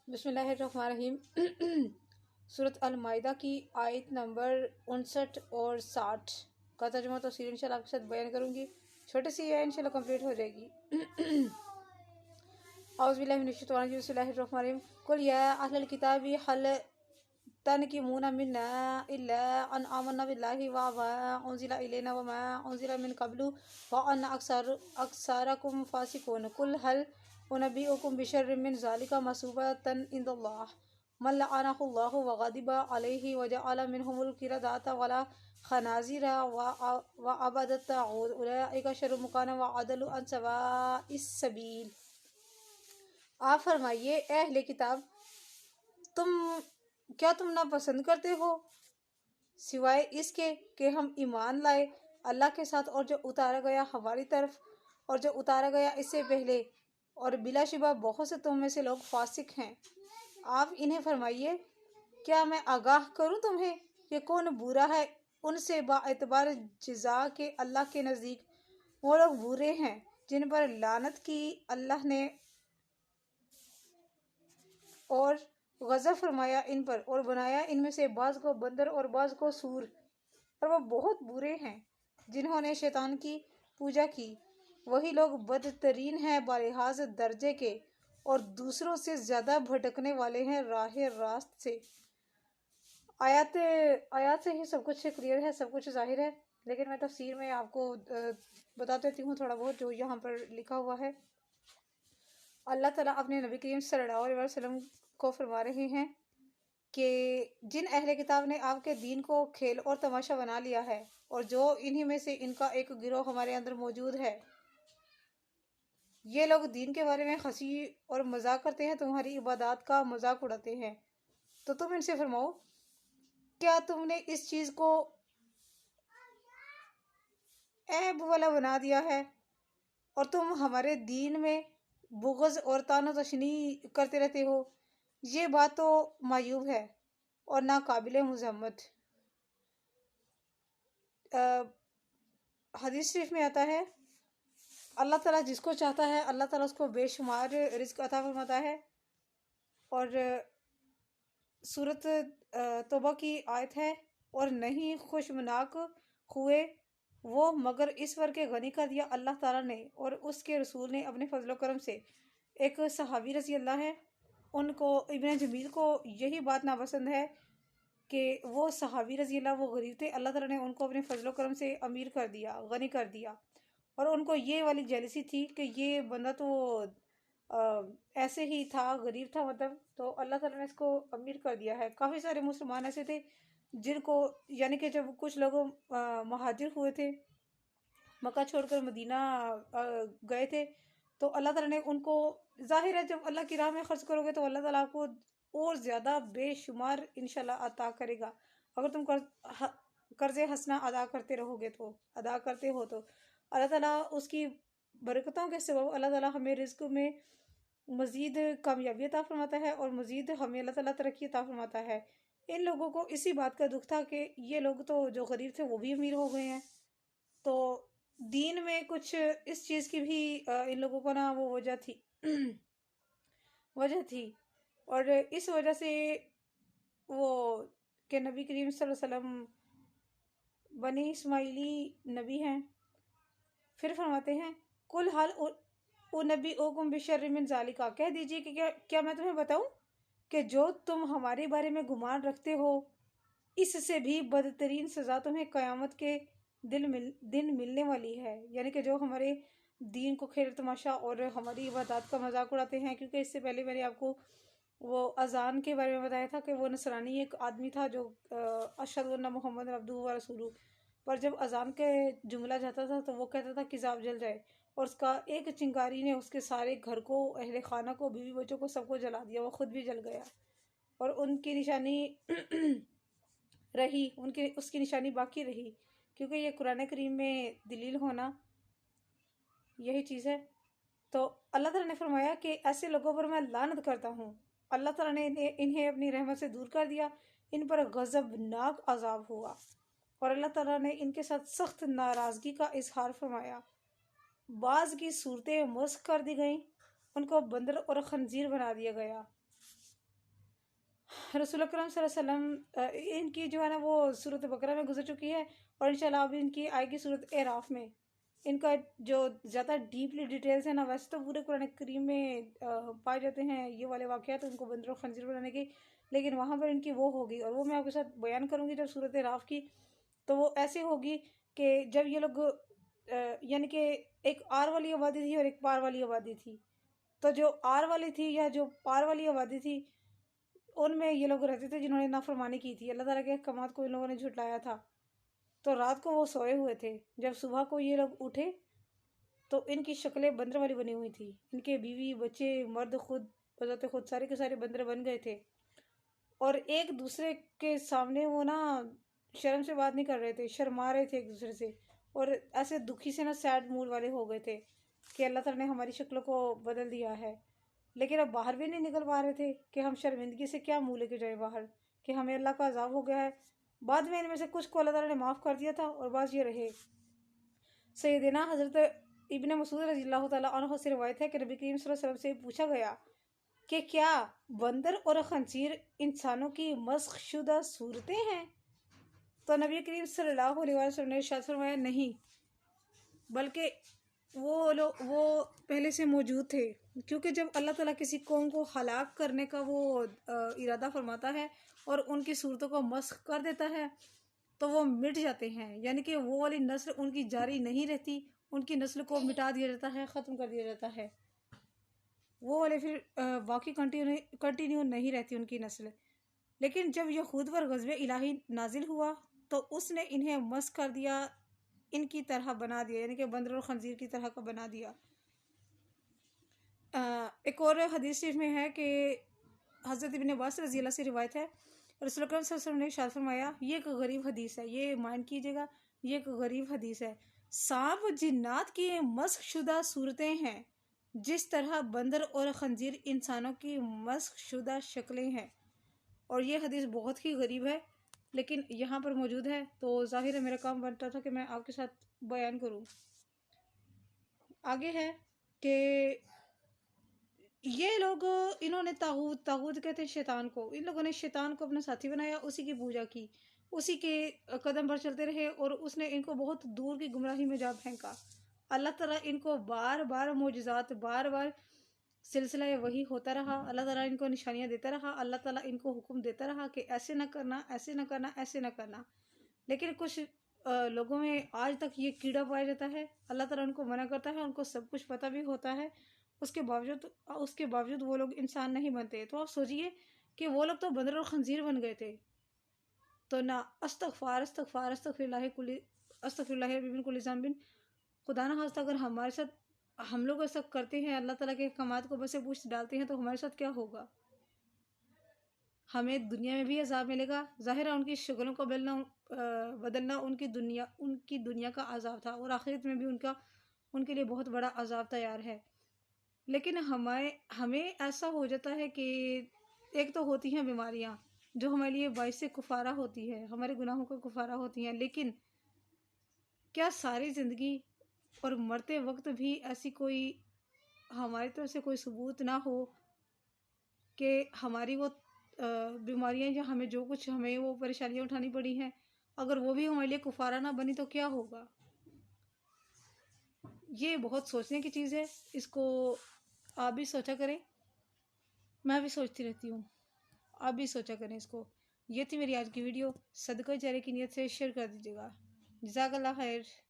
بسم اللہ الرحمن الرحیم۔ سورۃ المائدہ کی آیت نمبر 59 اور 60 کا ترجمہ تفسیر انشاءاللہ آپ کے ساتھ بیان کروں گی۔ چھوٹی سی ہے، انشاءاللہ کمپلیٹ ہو جائے گی۔ اعوذ باللہ من الشیطان الرجیم، بسم اللہ الرحمن الرحیم۔ قل یا اہل الکتاب هل تنقمون منا الا ان آمنا باللہ وما انزل الینا وما انزل من قبل وان اکثرکم فاسقون۔ قل هل انبئکم بشر من ذلک مثوبۃ عند اللہ من لعنہ اللہ وغضب علیہ وجعل منهم القردۃ والخنازیر وعبد الطاغوت اولئک شر مکانا وأضل عن سواء السبیل۔ آپ فرمائیے اے اہل کتاب، کیا تم ناپسند کرتے ہو سوائے اس کے کہ ہم ایمان لائے اللہ کے ساتھ اور جو اتارا گیا ہماری طرف اور جو اتارا گیا اس سے پہلے، اور بلا شبہ بہت سے تم میں سے لوگ فاسق ہیں۔ آپ انہیں فرمائیے کیا میں آگاہ کروں تمہیں کہ کون برا ہے ان سے با اعتبار جزا کے اللہ کے نزدیک؟ وہ لوگ برے ہیں جن پر لعنت کی اللہ نے اور غضب فرمایا ان پر اور بنایا ان میں سے بعض کو بندر اور بعض کو سور، اور وہ بہت برے ہیں جنہوں نے شیطان کی پوجا کی۔ وہی لوگ بدترین ہیں بلحاظ درجے کے اور دوسروں سے زیادہ بھٹکنے والے ہیں راہ راست سے۔ آیات سے ہی سب کچھ کلیئر ہے، سب کچھ ظاہر ہے، لیکن میں تفسیر میں آپ کو بتا دیتی ہوں تھوڑا بہت جو یہاں پر لکھا ہوا ہے۔ اللہ تعالیٰ اپنے نبی کریم صلی اللہ علیہ وسلم کو فرما رہے ہیں کہ جن اہل کتاب نے آپ کے دین کو کھیل اور تماشا بنا لیا ہے اور جو انہی میں سے ان کا ایک گروہ ہمارے اندر موجود ہے، یہ لوگ دین کے بارے میں ہنسی اور مذاق کرتے ہیں، تمہاری عبادات کا مذاق اڑاتے ہیں۔ تو تم ان سے فرماؤ کیا تم نے اس چیز کو عیب والا بنا دیا ہے اور تم ہمارے دین میں بغض اور طعن و تشنیع کرتے رہتے ہو؟ یہ بات تو معیوب ہے اور ناقابل مذمت۔ حدیث شریف میں آتا ہے اللہ تعالیٰ جس کو چاہتا ہے اللہ تعالیٰ اس کو بے شمار رزق عطا فرماتا ہے، اور سورۃ توبہ کی آیت ہے اور نہیں خوشمناک ہوئے وہ مگر اس پر کہ غنی کر دیا اللہ تعالیٰ نے اور اس کے رسول نے اپنے فضل و کرم سے۔ ایک صحابی رضی اللہ ہے، ان کو ابن جمیل کو یہی بات ناپسند ہے کہ وہ صحابی رضی اللہ وہ غریب تھے، اللہ تعالیٰ نے ان کو اپنے فضل و کرم سے امیر کر دیا، غنی کر دیا، اور ان کو یہ والی جیلسی تھی کہ یہ بندہ تو ایسے ہی تھا، غریب تھا مطلب، تو اللہ تعالیٰ نے اس کو امیر کر دیا ہے۔ کافی سارے مسلمان ایسے تھے جن کو یعنی کہ جب کچھ لوگ مہاجر ہوئے تھے، مکہ چھوڑ کر مدینہ گئے تھے، تو اللہ تعالیٰ نے ان کو، ظاہر ہے جب اللہ کی راہ میں خرچ کرو گے تو اللہ تعالیٰ آپ کو اور زیادہ بے شمار انشاءاللہ عطا کرے گا۔ اگر تم قرض حسنہ ادا کرتے رہو گے تو ادا کرتے ہو تو اللہ تعالیٰ اس کی برکتوں کے سبب اللہ تعالیٰ ہمیں رزق میں مزید کامیابی عطا فرماتا ہے اور مزید ہمیں اللہ تعالیٰ ترقی عطا فرماتا ہے۔ ان لوگوں کو اسی بات کا دکھ تھا کہ یہ لوگ تو جو غریب تھے وہ بھی امیر ہو گئے ہیں، تو دین میں کچھ اس چیز کی بھی ان لوگوں کو نا وہ وجہ تھی، اور اس وجہ سے وہ کہ نبی کریم صلی اللہ علیہ وسلم بنی اسماعیلی نبی ہیں۔ پھر فرماتے ہیں کل حال انبئکم بشر من ذالک، کہہ دیجئے کہ کیا میں تمہیں بتاؤں کہ جو تم ہمارے بارے میں گمان رکھتے ہو اس سے بھی بدترین سزا تمہیں قیامت کے دن ملنے والی ہے۔ یعنی کہ جو ہمارے دین کو کھیل تماشا اور ہماری عبادات کا مذاق اڑاتے ہیں، کیونکہ اس سے پہلے میں نے آپ کو وہ اذان کے بارے میں بتایا تھا کہ وہ نصرانی ایک آدمی تھا جو اشہد ان محمد عبدہ و رسولہ پر جب اذان کے جملہ جاتا تھا تو وہ کہتا تھا کہ عذاب جل جائے، اور اس کا ایک چنگاری نے اس کے سارے گھر کو، اہل خانہ کو، بیوی بچوں کو، سب کو جلا دیا، وہ خود بھی جل گیا، اور ان کی نشانی رہی، اس کی نشانی باقی رہی، کیونکہ یہ قرآن کریم میں دلیل ہونا یہی چیز ہے۔ تو اللہ تعالیٰ نے فرمایا کہ ایسے لوگوں پر میں لعنت کرتا ہوں، اللہ تعالیٰ نے انہیں اپنی رحمت سے دور کر دیا، ان پر غضبناک عذاب ہوا، اور اللہ تعالیٰ نے ان کے ساتھ سخت ناراضگی کا اظہار فرمایا۔ بعض کی صورتیں مسخ کر دی گئیں، ان کو بندر اور خنزیر بنا دیا گیا، रसूल अकरम सल्लल्लाहु अलैहि वसल्लम इनकी जो है ना वो सूरत बकरा में गुजर चुकी है, और इंशाल्लाह अभी इनकी आएगी सूरत एराफ में। इनका जो ज़्यादा डीपली डिटेल्स है ना, वैसे तो पूरे कुरान करीम में पाए जाते हैं ये वाले वाक़यात उनको बंदर और खंजीर बनाने की, लेकिन वहाँ पर इनकी वो होगी, और वो मैं आपके साथ बयान करूँगी जब सूरत एराफ की। तो वो ऐसे होगी कि जब ये लोग यानी कि एक आर वाली आबादी थी और एक पार वाली आबादी थी, तो जो आर वाली थी या जो पार वाली आबादी थी उनमें ये लोग रहते थे जिन्होंने नाफरमानी की थी, अल्लाह ताला के अहकामात को इन लोगों ने झुटलाया था। तो रात को वो सोए हुए थे, जब सुबह को ये लोग उठे तो इनकी शक्लें बंदर वाली बनी हुई थी। इनके बीवी बच्चे मर्द खुद बजाते खुद सारे के सारे बंदर बन गए थे, और एक दूसरे के सामने वो ना शर्म से बात नहीं कर रहे थे, शर्मा रहे थे एक दूसरे से, और ऐसे दुखी से ना सैड मूड वाले हो गए थे कि अल्लाह ताला ने हमारी शक्लों को बदल दिया है। लेकिन अब बाहर भी नहीं निकल पा रहे थे कि हम शर्मिंदगी से क्या मुंह लेके जाए बाहर, कि हमें अल्लाह का अजाब हो गया है। बाद में इनमें से कुछ को अल्लाह ताला ने माफ़ कर दिया था, और बाज़ ये रहे। सैयदना हज़रत इब्न मसूद रज़ी अल्लाह ताला अन्हु से रिवायत है कि नबी करीम सल्लल्लाहु अलैहि वसल्लम से पूछा गया कि क्या बंदर और खंजीर इंसानों की मस्ख शुदा सूरतें हैं? तो नबी करीम सल्लल्लाहु अलैहि वसल्लम ने इरशाद फरमाया, नहीं, बल्कि वो पहले से मौजूद थे। क्योंकि जब अल्लाह ताला किसी कौम को हलाक करने का वो इरादा फरमाता है और उनकी सूरतों को मस्ख कर देता है, तो वो मिट जाते हैं, यानी कि वो वाली नस्ल उनकी जारी नहीं रहती, उनकी नस्ल को मिटा दिया जाता है, ख़त्म कर दिया जाता है। वो वाले फिर बाकी कंटिन्यू नहीं रहती उनकी नस्ल। लेकिन जब यहूद पर ग़ज़ब इलाही नाजिल हुआ तो उसने इन्हें मस्ख कर दिया, इनकी तरह बना दिया, यानी कि बंदर और खंजीर की तरह का बना दिया। एक और हदीस शरीफ में है कि हज़रत इब्न अब्बास रज़ी अल्लाह से रिवायत है, रसूल अकरम सल्लल्लाहु अलैहि वसल्लम ने इरशाद फरमाया, ये एक गरीब हदीस है, ये माइंड कीजिएगा, ये एक गरीब हदीस है। सांप जिन्नात की मस्ख शुदा सूरतें हैं, जिस तरह बंदर और खंजीर इंसानों की मस्ख शुदा शक्लें हैं। और ये हदीस बहुत ही गरीब है, लेकिन यहाँ पर मौजूद है, तो ज़ाहिर है मेरा काम बनता था कि मैं आपके साथ बयान करूँ। आगे है कि ये लोग, इन्होंने तागूत तागूत कहते हैं शैतान को, इन लोगों ने शैतान को अपना साथी बनाया, उसी की पूजा की, उसी के कदम पर चलते रहे, और उसने इनको बहुत दूर की गुमराही में जा फेंका। अल्लाह ताला इनको बार बार मोजज़ात, बार बार सिलसिला वही होता रहा, अल्लाह ताला इनको निशानियाँ देता रहा, अल्लाह ताला इनको हुक्म देता रहा कि ऐसे ना करना, ऐसे ना करना, ऐसे ना करना। लेकिन कुछ लोगों में आज तक ये कीड़ा पाया जाता है, अल्लाह ताला उनको मना करता है, उनको सब कुछ पता भी होता है, उसके बावजूद वो लोग इंसान नहीं बनते। तो आप सोचिए कि वो लोग तो बंदर और खंजीर बन गए थे। तो ना अस्तगफार अस्तगफार अस्तगफिरुल्लाह बिन कुल्ली ज़ंबिन, खुदा ना खास्ता अगर हमारे साथ हम लोग ऐसा करते हैं, अल्लाह ताला के अहकामात को बसे पूछ डालते हैं, तो हमारे साथ क्या होगा? हमें दुनिया में भी अजाब मिलेगा। ज़ाहिर है उनकी शक्लों को बदलना उनकी दुनिया का अजाब था, और आखिरत में भी उनके लिए बहुत बड़ा अजाब तैयार है। लेकिन हमें ऐसा हो जाता है कि एक तो होती हैं बीमारियां जो हमारे लिए बाइस से कुफारा होती है, हमारे गुनाहों का कुफारा होती हैं, लेकिन क्या सारी ज़िंदगी और मरते वक्त भी ऐसी कोई हमारी तरफ से कोई सबूत ना हो कि हमारी वो बीमारियां या हमें वो परेशानियां उठानी पड़ी हैं, अगर वो भी हमारे लिए कुफारा ना बनी तो क्या होगा? ये बहुत सोचने की चीज़ है, इसको आप भी सोचा करें, मैं भी सोचती रहती हूँ, आप भी सोचा करें इसको। ये थी मेरी आज की वीडियो, सदका जारी की नीयत से शेयर कर दीजिएगा। जज़ाकल्लाह खैर।